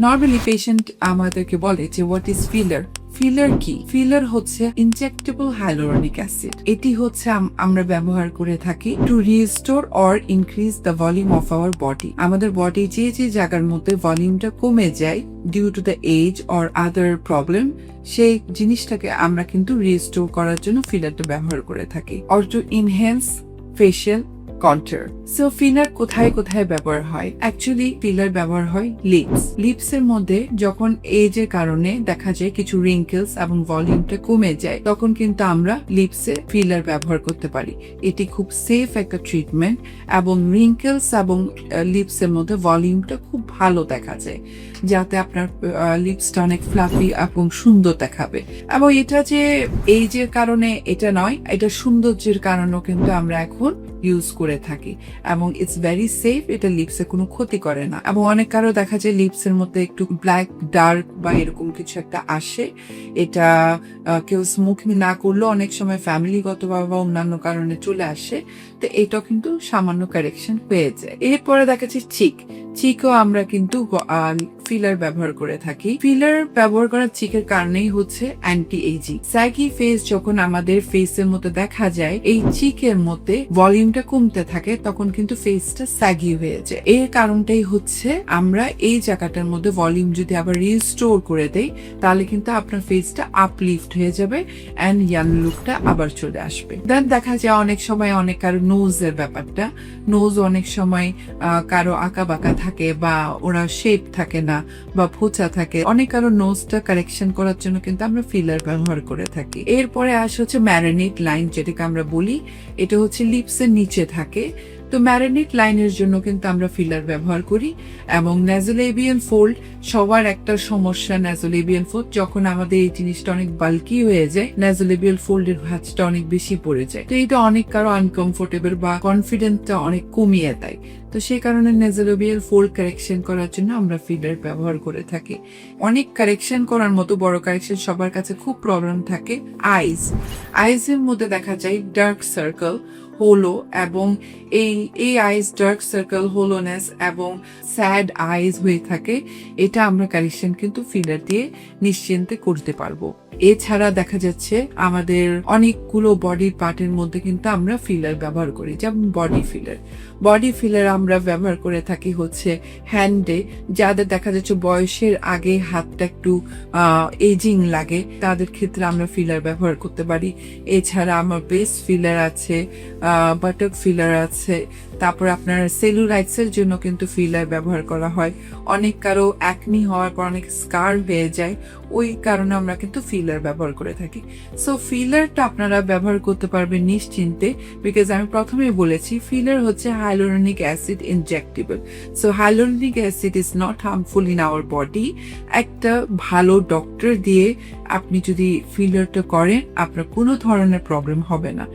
Normally patient আমাদেরকে বলে যে হোয়াট ইজ ফিলার। ফিলার কি? ফিলার হচ্ছে ইনজেক্টেবল হাইলোরনিক অ্যাসিড। এটি হচ্ছে আমরা ব্যবহার করে থাকি to restore or increase the volume of our body. আমাদের বডি যে যে জায়গার মধ্যে ভলিউমটা কমে যায় due to the age or other problem, সেই জিনিসটাকে আমরা কিন্তু রিস্টোর করার জন্য ফিলারটা ব্যবহার করে থাকি। Or to enhance facial contour. So filler কোথায় কোথায় ব্যবহার হয়? অ্যাকচুয়ালি ফিলার ব্যবহার হয় লিপস এর মধ্যে যখন এজের কারণে দেখা যায় কিছু রিঙ্কেলস এবং ভলিউমটা কমে যায়, তখন কিন্তু আমরা লিপসে ফিলার ব্যবহার করতে পারি। এটি খুব সেফ একটা ট্রিটমেন্ট এবং রিঙ্কেলস এবং লিপসের মধ্যে ভলিউমটা খুব ভালো দেখা যায়, যাতে আপনার লিপসটা অনেক ফ্লাফি এবং সুন্দর দেখাবে। এবং এটা যে এজের কারণে এটা নয়, এটা সৌন্দর্যের কারণেও কিন্তু আমরা এখন ইউজ করে থাকি এবং ইটস ভেরি সেফ। এটা লিপসে কোনো ক্ষতি করে না। এবং অনেক কারো দেখা যায় লিপসের মধ্যে একটু ব্ল্যাক ডার্ক বা এরকম কিছু একটা আসে, এটা কেউ স্মোকিং না করলেও অনেক সময় ফ্যামিলিগত বা অন্যান্য কারণে চলে আসে, তো এটা কিন্তু সামান্য কারেকশন হয়ে যায়। এরপরে দেখা যাচ্ছে চিকও আমরা কিন্তু ফিলার ব্যবহার করে থাকি। ফিলার ব্যবহার করার চিকের কারণেই হচ্ছে অ্যান্টি এজিং। স্যাগি ফেস যখন আমাদের ফেসের মধ্যে দেখা যায়, এই চিকের মধ্যে ভলিউমটা কমতে থাকে, তখন কিন্তু ফেসটা স্যাগি হয়ে যায়। এর কারণটাই হচ্ছে আমরা এই জায়গাটার মধ্যে ভলিউম যদি আবার রিস্টোর করে দেই, তাহলে কিন্তু আপনার ফেসটা আপলিফট হয়ে যাবে অ্যান্ড ইয়াং লুকটা আবার চলে আসবে। দেন দেখা যায় অনেক সময় অনেক কারো নোজের ব্যাপারটা, নোজ অনেক সময় কারো আঁকা বাঁকা থাকে বা ওরা শেপ থাকে না বা ফোঁচা থাকে, অনেক কারো নোজটা কারেকশন করার জন্য কিন্তু আমরা ফিলার ব্যবহার করে থাকি। এরপরে আসে হচ্ছে ম্যারিনেট লাইন, যেটাকে আমরা বলি, এটা হচ্ছে লিপসের নিচে থাকে। তো ম্যারিনেট লাইনের জন্য কিন্তু আমরা ফিলার ব্যবহার করি। এবং ন্যাজোলেবিয়ান ফোল্ড, সবার একটা সমস্যা ন্যাজোলেবিয়ান ফোল্ড, যখন আমাদের এই জিনিসটা অনেক বাল্কি হয়ে যায়, ন্যাজোলেবিয়াল ফোল্ডের ভাঁজটা অনেক বেশি পড়ে যায়। তো এটা অনেক কারো আনকমফোর্টেবল বা কনফিডেন্সটা অনেক কমিয়ে দেয়। তো সেই কারণে ন্যাজোলেবিয়াল ফোল্ড কারেকশন করার জন্য আমরা ফিলার ব্যবহার করে থাকি। অনেক কারেকশন করার মতো বড় কারেকশন সবার কাছে খুব প্রবলেম থাকে আইজের মধ্যে দেখা যায় ডার্ক সার্কেল, হোলো, এবং এই আইস ডার্ক সার্কেল, হোলোনেস এবং স্যাড আইজ হয়ে থাকে। এটা আমরা কারেকশন কিন্তু ফিলার দিয়ে নিশ্চিন্তে করতে পারবো। এছাড়া দেখা যাচ্ছে আমাদের অনেকগুলো বডির পার্টের মধ্যে কিন্তু আমরা ফিলার ব্যবহার করি, যেমন বডি ফিলার আমরা ব্যবহার করে থাকি হচ্ছে হ্যান্ডে, যাদের দেখা যাচ্ছে বয়সের আগে হাতটা একটু এজিং লাগে, তাদের ক্ষেত্রে আমরা ফিলার ব্যবহার করতে পারি। এছাড়া আমার বেস্ট ফিলার আছে, বাটক ফিলার আছে, তারপর আপনার সেলুলাইটস এর জন্য কিন্তু ফিলার ব্যবহার করা হয়। অনেক কারো অ্যাকনি হওয়ার পর অনেক স্কার হয়ে যায়, ওই কারণে আমরা কিন্তু ফিলার ব্যবহার করে থাকি। সো ফিলারটা আপনারা ব্যবহার করতে পারবেন নিশ্চিন্তে, বিকজ আমি প্রথমেই বলেছি ফিলার হচ্ছে hyaluronic acid injectable. So hyaluronic acid is not harmful in our body. একটা ভালো ডক্টর দিয়ে আপনি যদি ফিলারটা করেন, আপনার কোনো ধরনের প্রবলেম হবে না।